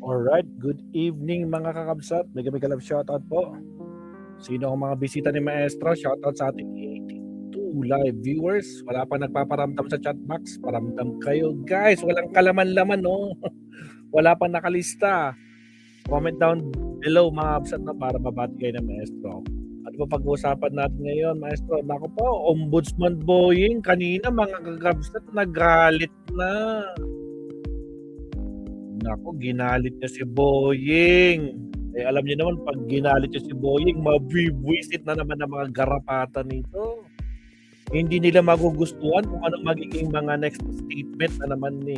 Alright, good evening mga kakabsat. Mega love shoutout po. Sino ang mga bisita ni Maestro? Shoutout sa ating 82 live viewers. Wala pa nagpaparamdam sa chat box. Paramdam kayo guys. Walang kalaman-laman no. Wala pa nakalista. Comment down below mga kabsat na para mabati kayo ng Maestro. Ano pa pag-uusapan natin ngayon, Maestro? Nako po, Ombudsman Boying. Kanina mga kakabsat nagalit na. Nako, ginalit niya si Boying. Eh, alam niyo naman, pag ginalit niya si Boying, mabibwisit na naman ang mga garapatan nito. Hindi nila magugustuhan kung anong magiging mga next statement na naman ni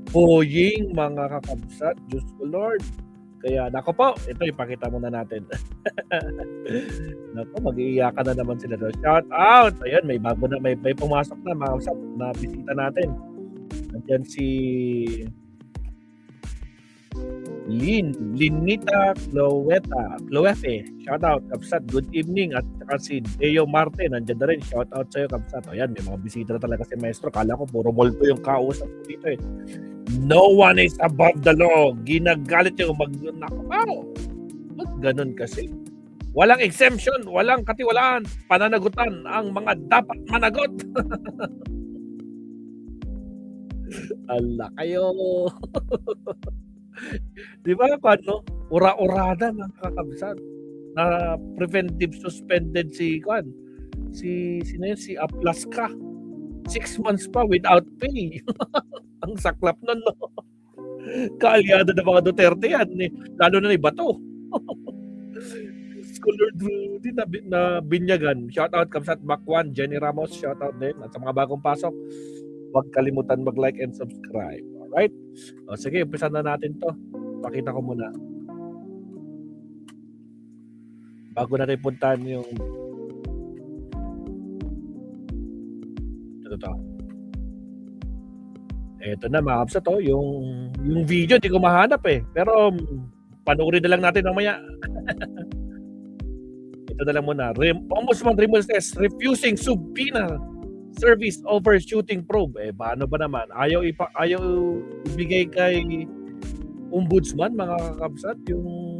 Boying, mga kakabsat. Diyos ko Lord. Kaya, nako po, ito ipakita muna natin. Nako, mag-iiyakan na naman sila doon. Shout out! Ayan, may bago na, may pumasok na mga kakabsat na bisita natin. Nandiyan si Linita Cloefe, shout out Kapsat, good evening. At saka si Deo Marte, nandiyan na rin, shout out sa'yo Kapsat. O yan, may mga bisita na talaga si Maestro. Kala ko puro multo yung kausap ko dito eh. No one is above the law. Ginagalit yung ganun kasi. Walang exemption, walang katiwalaan, pananagutan ang mga dapat managot. Ala kayo. Di ba ano? Ura-urada ng kakabsat. Na preventive suspended si si Aplaska. 6 months pa without pay. Ang saklap nun, no? Kaalyado ng mga Duterte yan. Lalo na ni Bato. Scholar Rudy na binyagan. Shout out Kapsat Bakwan, Jenny Ramos, shout out din. At sa mga bagong pasok, huwag kalimutan mag-like and subscribe. Alright? O, sige, umpisa na natin to. Pakita ko muna. Bago natin puntahan yung ito. Ito na mga kapsat to. Yung video, di ko mahanap eh. Pero panoorin na lang natin mamaya. Ito na lang muna. Ombudsman Remulla refusing subpoena service over shooting probe. Eh, paano ba naman? Ayaw ibigay kay Ombudsman, mga kakabsat, yung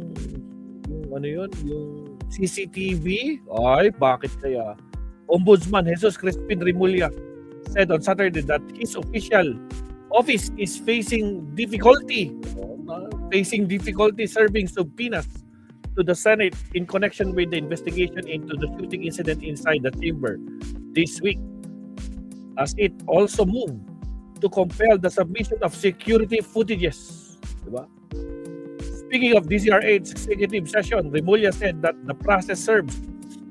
ano yun, yung CCTV? Ay, bakit kaya? Ombudsman Jesus Crispin Remulla said on Saturday that his official office is facing difficulty serving subpoenas to the Senate in connection with the investigation into the shooting incident inside the chamber this week, as it also moved to compel the submission of security footages. Diba? Speaking of DCR8's executive session, Remulla said that the process served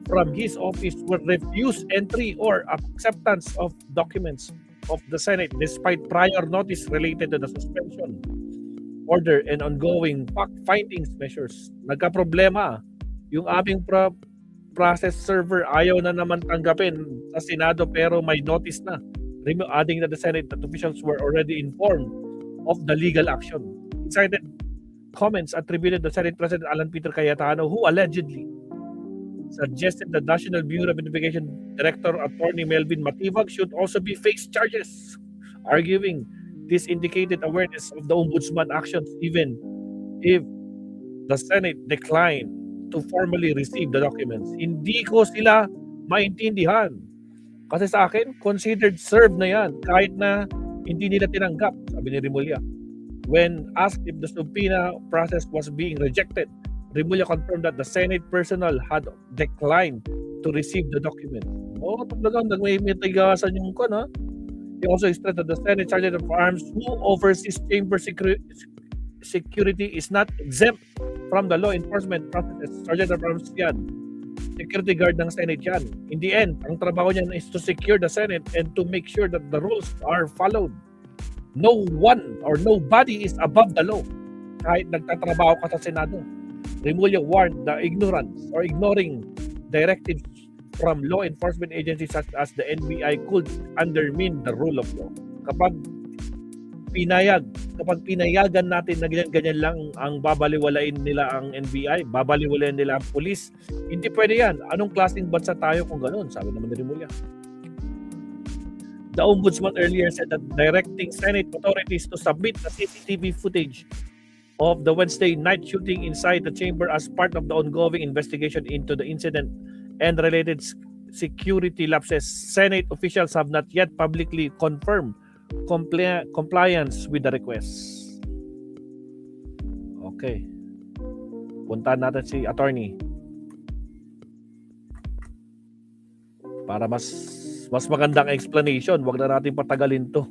from his office would refuse entry or acceptance of documents of the Senate despite prior notice related to the suspension order and ongoing fact-finding measures. Nagka-problema. Yung aming process server ayaw na naman tanggapin sa Senado pero may notice na. Adding that the Senate that officials were already informed of the legal action. He cited comments attributed to Senate President Alan Peter Cayetano, who allegedly suggested the National Bureau of Investigation Director Attorney Melvin Matibag should also be faced charges, arguing this indicated awareness of the Ombudsman actions even if the Senate declined to formally receive the documents. Hindi ko sila maintindihan. Kasi sa akin, considered served na yan kahit na hindi nila tinanggap, sabi ni Remulla. When asked if the subpoena process was being rejected, Remulla confirmed that the Senate personnel had declined to receive the document. Oh, talagang nagmimitigasan yung ha? He also stressed that the Senate Sergeant of Arms who oversees chamber security is not exempt from the law enforcement process. Sergeant of Arms yan. Security guard ng Senate yan. In the end, ang trabaho niyan is to secure the Senate and to make sure that the rules are followed. No one or nobody is above the law. Kahit nagtatrabaho ka sa Senado. Remulla warned the ignorance or ignoring directives from law enforcement agencies such as the NBI could undermine the rule of law. Kapag pinayagan natin na ganyan lang ang babaliwalain nila ang NBI, babaliwalain nila ang police, hindi pwede yan. Anong klaseng bansa tayo kung gano'n? Sabi naman ni Remulla. The Ombudsman earlier said that directing Senate authorities to submit the CCTV footage of the Wednesday night shooting inside the chamber as part of the ongoing investigation into the incident and related security lapses. Senate officials have not yet publicly confirmed compliance with the request. Okay. Puntahan natin si attorney para mas magandang explanation. Wag na natin patagalin to.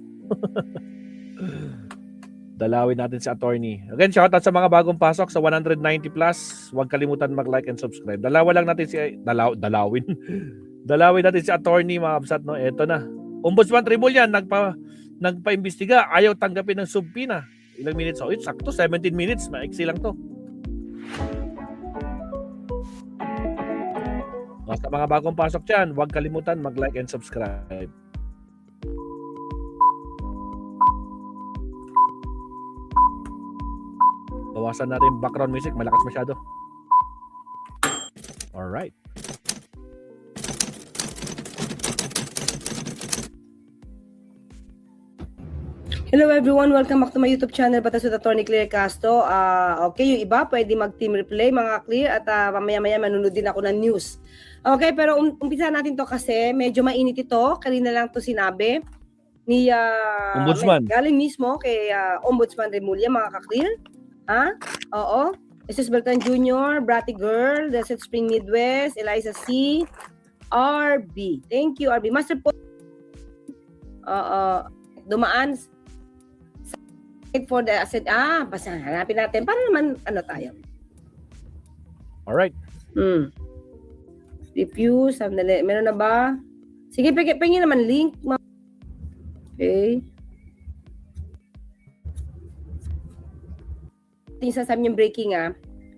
Dalawin natin si attorney. Again, shoutout sa mga bagong pasok sa 190 plus. Huwag kalimutan mag-like and subscribe. Dalawin natin si attorney, mga kabsat, no? Eto na. Ombudsman Trimulyan nagpa-imbestiga, ayaw tanggapin ng subpoena. Ilang minutes? Oh, it's sakto 17 minutes. Maiksi lang to. Sa mga bagong pasok dyan, huwag kalimutan mag-like and subscribe. Bawasan natin background music, malakas masyado. Alright. Hello everyone, welcome back to my YouTube channel, Batas with Attorney Claire Castro. Okay, yung iba pwede mag-team replay mga Clear at mamaya-maya manunod din ako ng news. Okay, pero umpisa natin to kasi medyo mainit ito. Kanina lang to sinabi ni Ombudsman. Galing mismo kay Ombudsman Remulla, mga ka-Clear. Ha? Oo. Mrs. Beltran Jr., Bratty Girl, Desert Spring Midwest, Eliza C., RB. Thank you, RB. Master po. Dumaan for the asset. Basta hanapin natin. Para naman, tayo. Alright. Diffuse, sandali. Meron na ba? Sige, pingin naman link. Okay. Yung sasabi yung breaking,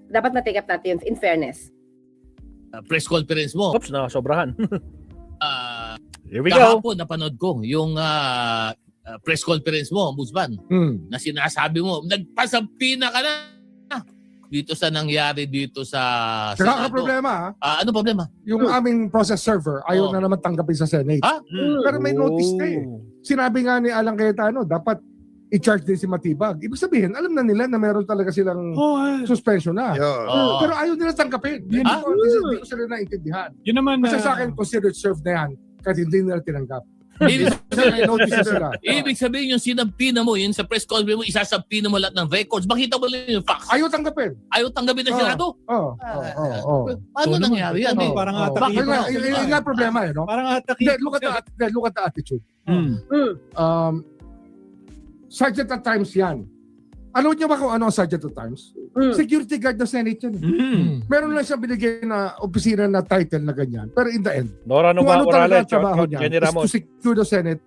dapat na-take up natin yun, in fairness. Press conference mo. Oops, nakasobrahan. Here we go. Kahapon napanood ko yung press conference mo, Ombudsman, na sinasabi mo, nagpasampina ka na dito sa nangyari dito sa Kaya Senado. problema, Ano problema? yung aming process server ayaw na naman tanggapin sa Senate. Ha? Pero may notice na eh. Sinabi nga ni Alan Cayetano, dapat i-charge din si Matibag. Ibig sabihin, alam na nila na meron talaga silang suspension na. Oo. Pero ayaw nila tanggapin. Hindi ko sila naintindihan. Yun naman Kasi sa akin, considered served na yan kahit hindi nila tinanggap. Ibig, May notice na sila. ibig sabihin yung sinampina mo, yun sa press conference mo, isasampina mo lahat ng records. Makita mo lang yung facts. Ayaw tanggapin. Ayaw tanggapin ng Oo. Senado. Oo. Paano nangyari yan? Oo. Parang Oo. atake. Yun nga problema eh, no? Parang atake. Look at the attitude. Hmm. Sergeant at times yan. Alam niyo ba kung ano ang Sergeant at times? Security guard ng Senate yan. Meron lang siya binigay na opisina na title na ganyan. Pero in the end, Nora kung ano talaga Morales, ang trabaho niya Jenny is Ramos. to secure the Senate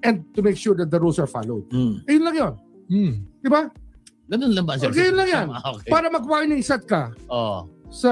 and to make sure that the rules are followed. Ayun lang yun. Di ba? Ganun lang ba, sir? Okay lang yan. Okay. Para mag-warning shot ka Oo. sa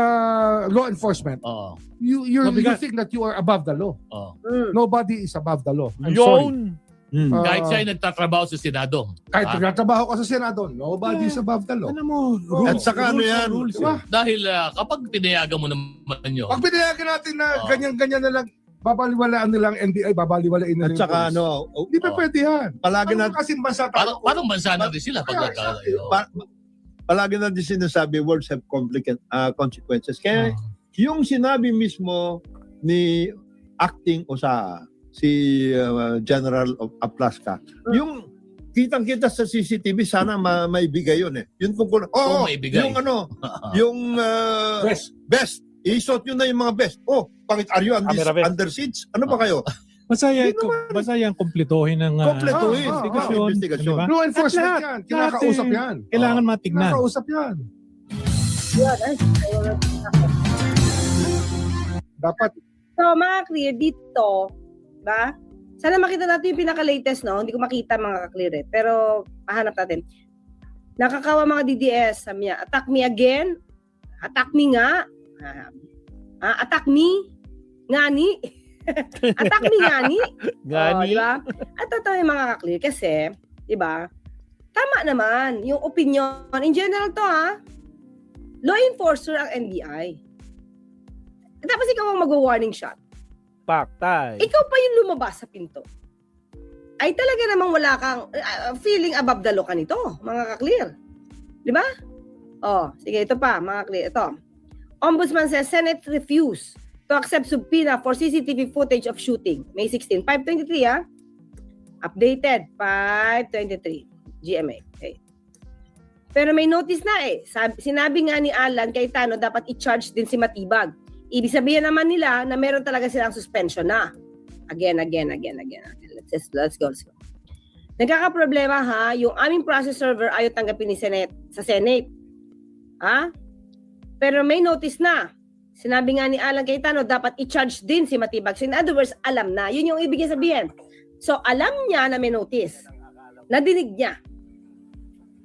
law enforcement, Oo. you Mabigat. think that you are above the law. Oo. Nobody is above the law. I'm sorry. Kahit siya ay nagtatrabaho sa Senado. Kahit nagtatrabaho ka sa Senado, nobody is above the law. Ano mo? At saka ano yan, Diba? Dahil kapag pinayagan mo naman yun, Pag pinayagan natin na Oo. ganyan-ganyan na lang, babaliwalaan nilang NBI, babaliwalain na At rin. saka police. ano, Hindi pa pwede yan. palagi Ano na kasing bansa tayo? parang bansa na rin sila pag Kaya, nagkakaroon. palagi na din sinasabi words have complicated consequences. Kaya yung sinabi mismo ni acting Osaa, si General Aplaska, yung kitang-kita sa CCTV, sana maibigay yun eh. Yun tungkol, Oo, maibigay. yung ano, yung best. Isot yun na yung mga best. Pangit, are you Camera best. under siege? Ano ba kayo? Basta yan kumplituhin ng Kompletuhin. investigasyon. Diba? Law enforcement At lahat, yan. Kinakausap lahat, yan. Kailangan matignan. Kinakausap yan. Dapat, So, mga Clear, dito, ba? Sana makita natin yung pinaka-latest, no? Hindi ko makita, mga ka-Clear, eh. Pero, pahanap natin. Nakakawa mga DDS, sabi niya, attack me again, attack me nga, attack me, ngani, attack me ngani. Ngani. Diba? At totoo yung mga ka-Clear, kasi, diba, tama naman, yung opinion, in general to, law enforcer ang NBI. Tapos ikaw ang mag-warning shot. Paktay. Ikaw pa yung lumabas sa pinto. Ay talaga namang wala kang feeling above the law ka nito, mga ka-Clear. Di ba? Oh, sige, ito pa, mga clear. Ito. Ombudsman says Senate refuse to accept subpoena for CCTV footage of shooting. May 16. 523, ah. Updated. 523. GMA. Okay. Pero may notice na eh. Sinabi nga ni Alan Cayetano dapat i-charge din si Matibag. Ibig sabihin naman nila na meron talaga silang suspension na. Again. Let's go. Nagkakaproblema ha, yung aming process server ayaw tanggapin ni Senate sa Senate. Ha? Pero may notice na. Sinabi nga ni Alan Cayetano dapat i-charge din si Matibag. So in other words, alam na. Yun yung ibig sabihin. So alam niya na may notice. Nadinig niya.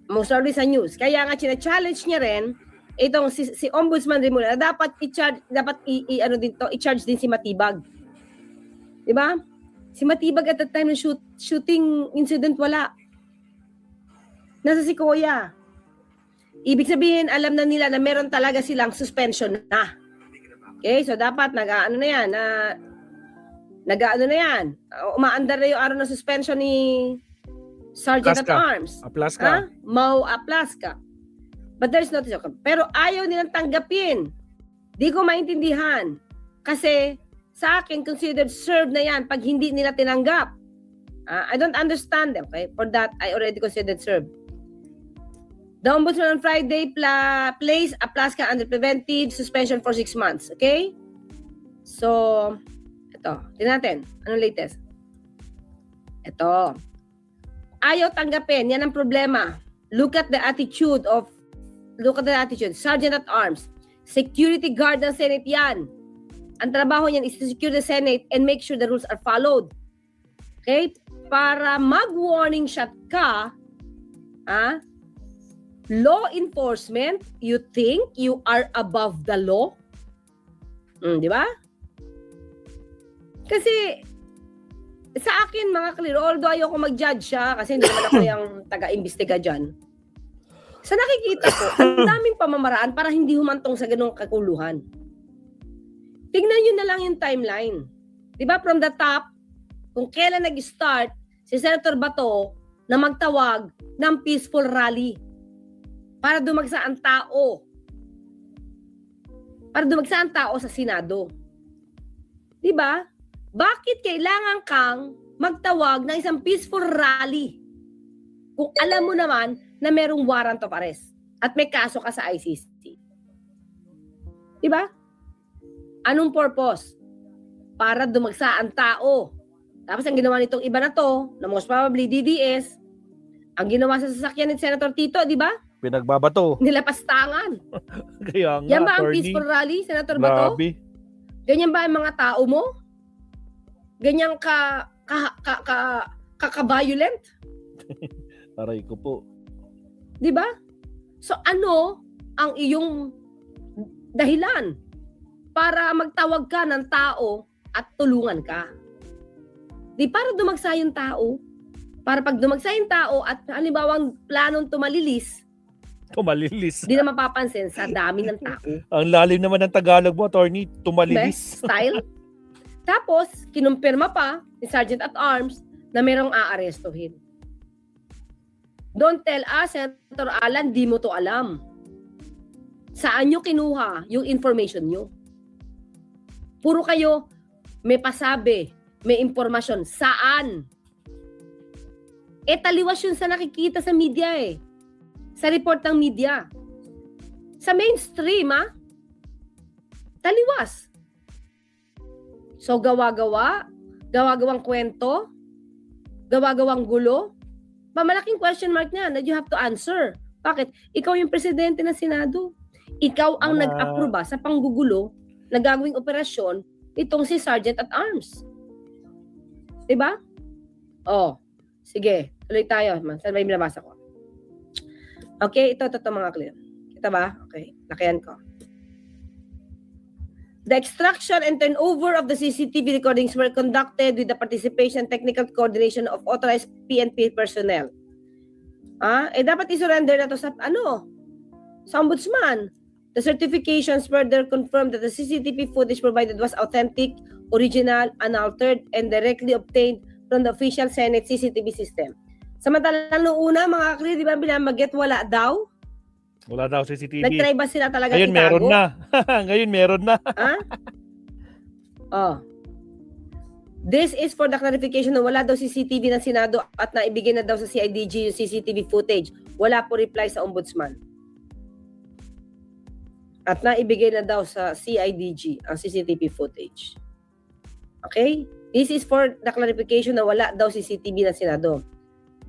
Most probably sa news. Kaya nga challenge niya rin itong si Ombudsman Rimula na dapat i-charge din si Matibag. 'Di ba? Si Matibag at the time ng shooting incident wala. Nasa si Kuya. Ibig sabihin alam na nila na meron talaga silang suspension na. Okay, so dapat nag-aano na yan. Umaandar na yung araw ng suspension ni Sergeant at Arms. Aplaska. Mau Aplaska. But there's no notice. Pero ayaw nilang tanggapin. Di ko maintindihan. Kasi sa akin, considered served na yan pag hindi nila tinanggap. I don't understand them. Okay? For that, I already considered served. The Ombudsman on Friday placed Aplaska under preventive suspension for 6 months. Okay? So, ito. Tingnan natin. Anong latest? Ito. Ayaw tanggapin. Yan ang problema. Look at the attitude. Sergeant at Arms. Security guard ng Senate yan. Ang trabaho niyan is to secure the Senate and make sure the rules are followed. Okay? Para mag-warning shot ka, law enforcement, you think you are above the law? Di ba? Kasi sa akin, mga clear, although ayoko mag-judge siya, kasi hindi naman ako yung taga-imbestiga dyan. Sa nakikita ko, ang daming pamamaraan para hindi humantong sa ganung kakuluhan. Tignan nyo na lang yung timeline. Diba, from the top, kung kailan nag-start si Senator Bato na magtawag ng peaceful rally para dumagsa ang tao. Para dumagsa ang tao sa Senado. Diba? Bakit kailangan kang magtawag ng isang peaceful rally kung alam mo naman na merong warrant of arrest at may kaso ka sa ICC? Diba? Anong purpose? Para dumagsa ang tao. Tapos ang ginawa nitong iba na to, na most probably DDS, ang ginawa sa sasakyan ni Senator Tito, di ba? Pinagbabato. Nilapastangan. Kaya nga, Yan ba ang attorney? peaceful rally, Senator Bato? Grabe. Ganyan ba ang mga tao mo? Ganyan ka-violent? Aray ko po. Di ba? So ano ang iyong dahilan para magtawag ka ng tao at tulungan ka? Di para dumagsa yung tao. Para pag dumagsa yung tao at halimbawa ang planong tumalilis, Tumalilis. di na mapapansin sa dami ng tao. Ang lalim naman ng Tagalog mo, attorney. Tumalilis. Style. Tapos, kinumpirma pa ni Sergeant at Arms na merong aarestuhin. Don't tell us, Senator Alan, di mo to alam. Saan nyo kinuha yung information nyo? Puro kayo may pasabi, may impormasyon. Saan? Taliwas yun sa nakikita sa media eh. Sa report ng media. Sa mainstream, taliwas. So, gawa-gawang kwento, gawa-gawang gulo, malaking question mark na that you have to answer. Bakit? Ikaw yung presidente ng Senado. Ikaw ang nag-aproba sa panggugulo na gagawing operasyon itong si Sergeant at Arms. Diba? Oh, sige. Tuloy tayo. Saan ba yung binabasa ko? Okay, ito mga clear. Kita ba? Okay, lakayan ko. The extraction and turnover of the CCTV recordings were conducted with the participation and technical coordination of authorized PNP personnel. Dapat i-surrender na to sa sa ombudsman. The certifications further confirmed that the CCTV footage provided was authentic, original, unaltered, and directly obtained from the official Senate CCTV system. Samantalang noong una, mga kakli, di ba binamaget wala daw? Wala daw CCTV. Nag-try ba sila talaga Ngayon itago? meron na. Ngayon meron na. Ha? Oh. This is for the clarification na wala daw CCTV ng Senado at naibigay na daw sa CIDG yung CCTV footage. Wala po reply sa Ombudsman. At naibigay na daw sa CIDG ang CCTV footage. Okay? This is for the clarification na wala daw CCTV ng Senado.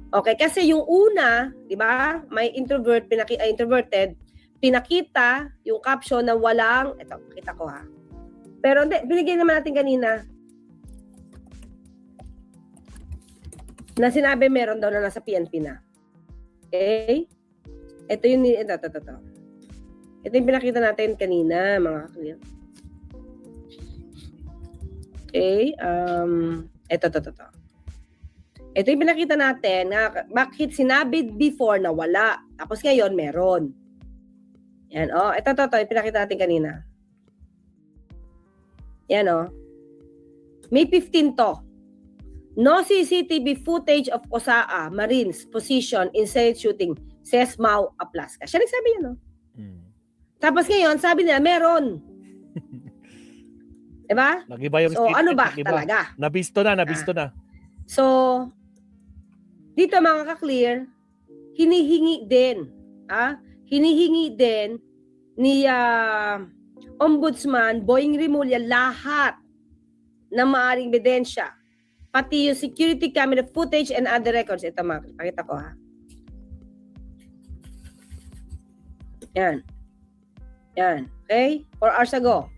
Okay, kasi yung una, di ba, may introverted, pinakita yung caption na walang, ito, pakita ko ha. Pero hindi, binigay naman natin kanina na sinabi meron daw na nasa PNP na. Okay? Ito yung, ito. Ito yung pinakita natin kanina, mga kakliyan. Okay, ito. Ito yung pinakita natin na bakit sinabi before na wala. Tapos ngayon, meron. Yan, oh. Ito, yung pinakita natin kanina. Yan, oh. May 15 to. No CCTV footage of OSAA Marines position in Senate shooting, says Mau Aplaska. Siya nagsabi yan, oh. Tapos ngayon, sabi nila, meron. Diba? Nag-iba yung So, statement, ano ba nag-iba. talaga? Nabisto na. So, dito mga ka-clear, hinihingi din ni Ombudsman Boying Rimulya lahat na maaring ebidensya, pati yung security camera footage and other records. Ito, pakita ko ha. Yan. Okay? 4 hours ago.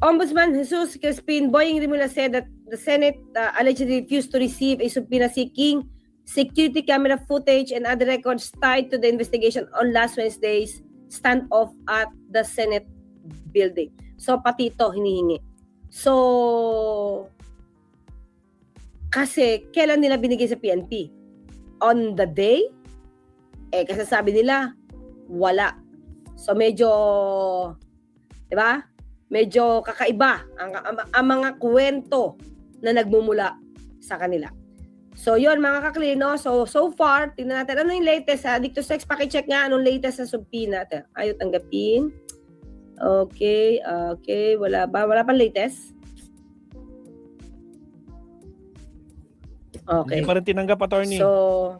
Ombudsman Jesus Crispin Boying Rimulya said that the Senate allegedly refused to receive a subpoena seeking security camera footage and other records tied to the investigation on last Wednesday's standoff at the Senate building. So, pati ito hinihingi. So, kasi kailan nila binigay sa PNP? On the day? Kasi sabi nila, wala. So, medyo, di ba? Medyo kakaiba ang mga kwento na nagmumula sa kanila. So, yun mga kaklino. So far, tingnan natin. Ano yung latest ha? Dictus Sex, pakicheck nga anong latest sa subpoena. Ayaw tanggapin. Okay. Wala ba? Wala pang latest? Okay. Hindi pa rin tinanggap, attorney. So,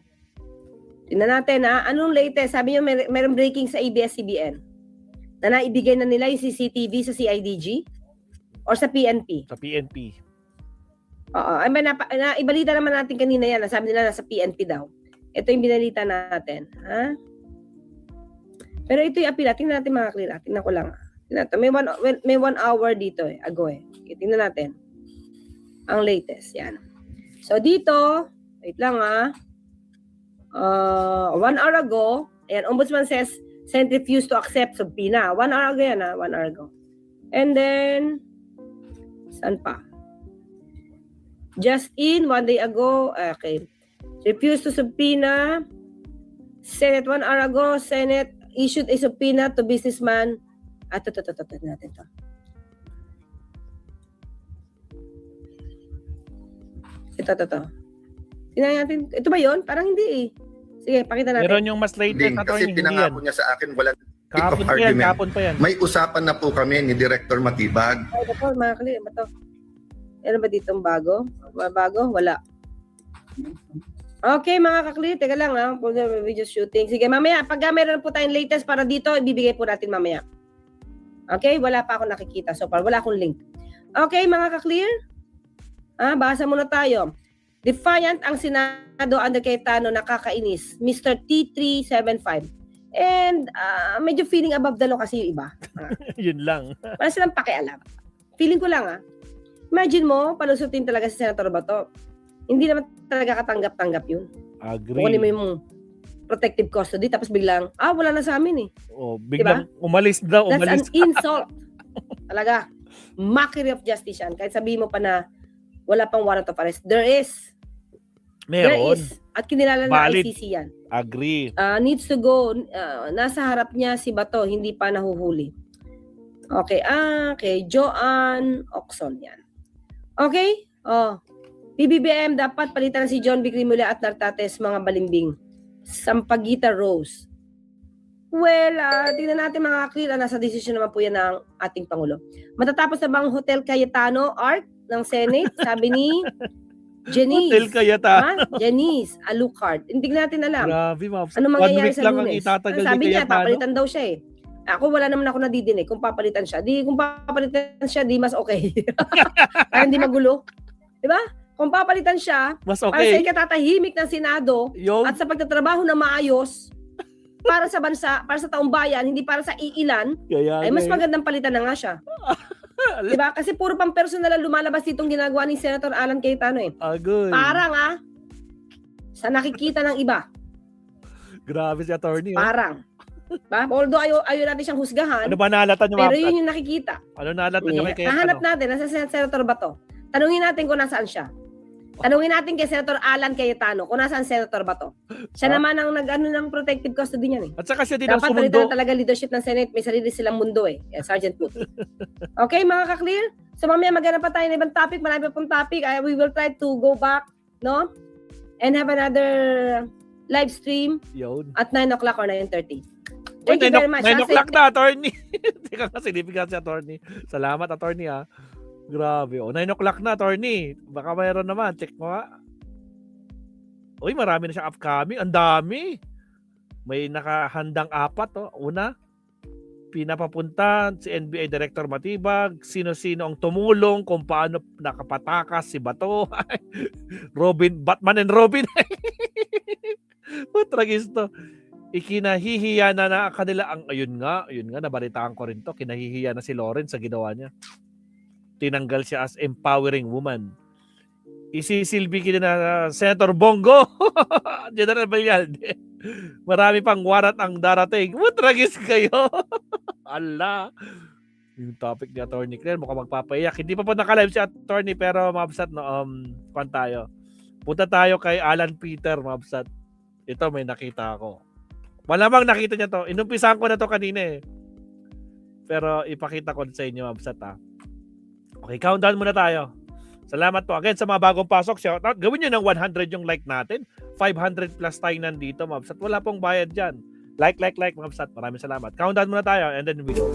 tingnan natin ha. Anong latest? Sabi nyo, mayroong breaking sa ABS-CBN. Na naibigay na nila yung CCTV sa CIDG? Or sa PNP? Sa PNP. Oo. Ibalita naman natin kanina yan. Sabi nila nasa PNP daw. Ito yung binalita natin. Ha? Pero ito yung apila. Tingnan natin mga clear. Tingnan ko lang. Tingnan natin. May 1 hour dito ago eh. Okay, tingnan natin. Ang latest. Yan. So dito, wait lang 1 hour ago, ayan, Ombudsman says, Senate refused to accept subpoena. 1 hour ago yan 1 hour ago. And then, saan pa? Just 1 day ago, okay. Refused to subpoena. Senate 1 hour ago, Senate issued a subpoena to businessman. Ito natin to. Ito. Tingnan natin. Ito ba yun? Parang hindi eh. Sige, pakita natin. Meron yung mas latest, Kasi attorney. Hindi yan. pinangako niya sa akin walang Kahapon of pa yan, argument. kahapon pa yan. May usapan na po kami ni Director Matibag. Ay, ito, mga kali. Ito. Ano ba ditong bago? Bago? Wala. Okay, mga kakli. Teka lang video shooting. Sige, mamaya. Pag meron po tayong latest para dito, ibibigay po natin mamaya. Okay? Wala pa ako nakikita so far. Wala akong link. Okay, mga kaklear? Basa muna tayo. Defiant ang Senado under Cayetano, nakakainis. Mr. T375. And medyo feeling above the law kasi yung iba. Yun lang. Wala silang pakialam. Feeling ko lang Imagine mo, palusutin talaga si Senator Bato. Hindi naman talaga katanggap-tanggap yun. Agree. Kukunin mo yung protective custody, tapos biglang, wala na sa amin eh. Biglang umalis daw. That's an insult. Talaga. Mockery of justice yan. Kahit sabihin mo pa na wala pang warrant of arrest. There is. There Meron. is. At kinilala na Valid. ICC yan. Agree. Needs to go. Nasa harap niya si Bato, hindi pa nahuhuli. Okay. Okay. Joanne Oxon yan. Okay? PBBM dapat palitan si John Vic Rimulya at Nartates mga balimbing. Sampaguita Rose. Well, tingnan natin mga clear. Nasa desisyon naman po yan ng ating Pangulo. Matatapos na bang Hotel Cayetano Art ng Senate? Sabi ni Janice. Hotel Cayetano. Janice Alucard. Hindi natin alam. Grabe, Ma'am. Ano 1 mangyayari week sa lang ang Lunes? itatagal Sabi ni niya, Cayetano. papalitan daw siya eh. Ako wala naman ako nadidinig kung papalitan siya. Di kung papalitan siya, di mas okay. Para hindi magulo. 'Di ba? Kung papalitan siya, Mas para sa okay. ikatatahimik ng Senado Yung, at sa pagtatrabaho na maayos para sa bansa, para sa taong bayan, hindi para sa iilan, kaya, ay mas magandang palitan na nga siya. 'Di ba? Kasi puro pang personal ang lumalabas ditong ginagawa ni Senator Alan Cayetano eh. Agoy. Parang sa nakikita ng iba, Grabe si attorney. parang. Ba? Although ayaw natin siyang husgahan, Ano ba nalatan niyo, pero Ma'am? yun yung nakikita. Ano nalatan niyo kay Cayetano? Hahanap natin, nasa Senator ba to? Tanungin natin kung nasaan siya. Tanungin natin kay Senator Alan Cayetano kung nasaan Senator ba to. Siya naman ang nag-ano ng protective custody niyan eh. At saka siya din ang Dapat sumundo. palitan talaga leadership ng Senate. May sarili silang mundo eh. Sergeant Puti. Okay mga ka-clear? So mamaya maghanap pa tayo ng ibang topic. Marami pa pong topic. We will try to go back, no? And have another live stream Yun. at 9 o'clock or 9:30. Uy, Thank you very much. 9 o'clock na, attorney. Teka kasi, sinipin si attorney. Salamat, attorney, ha. Grabe. 9 o'clock na, attorney. Baka mayroon naman. Check mo, ha. Uy, marami na siyang upcoming. Ang dami. May nakahandang 4, oh. Una, pinapapunta si NBA Director Matibag. Sino-sino ang tumulong kung paano nakapatakas si Bato. Batman and Robin. Tragis to. Ikinahihiya na kanila ang ayun nga nabalitaan ko rin to, kinahihiya na si Lawrence sa ginawa niya. Tinanggal siya as empowering woman. Isisilbi na Senator Bongo. General Ballalde. Marami pang warat ang darating. Tragis kayo. Ala. Yung topic ni Attorney Claire mukhang magpapayak. Hindi pa po naka-live si Attorney pero mabsat no pan tayo. Punta tayo kay Alan Peter mabsat. Ito may nakita ako. Malamang nakita niya to. Inumpisahan ko na to kanina eh. Pero ipakita ko sa inyo, Mabsat ha. Okay, countdown muna tayo. Salamat po again sa mga bagong pasok. Shoutout. Gawin nyo ng 100 yung like natin. 500 plus tayo nandito, Mabsat. Wala pong bayad dyan. Like, Mabsat. Maraming salamat. Countdown muna tayo and then we go.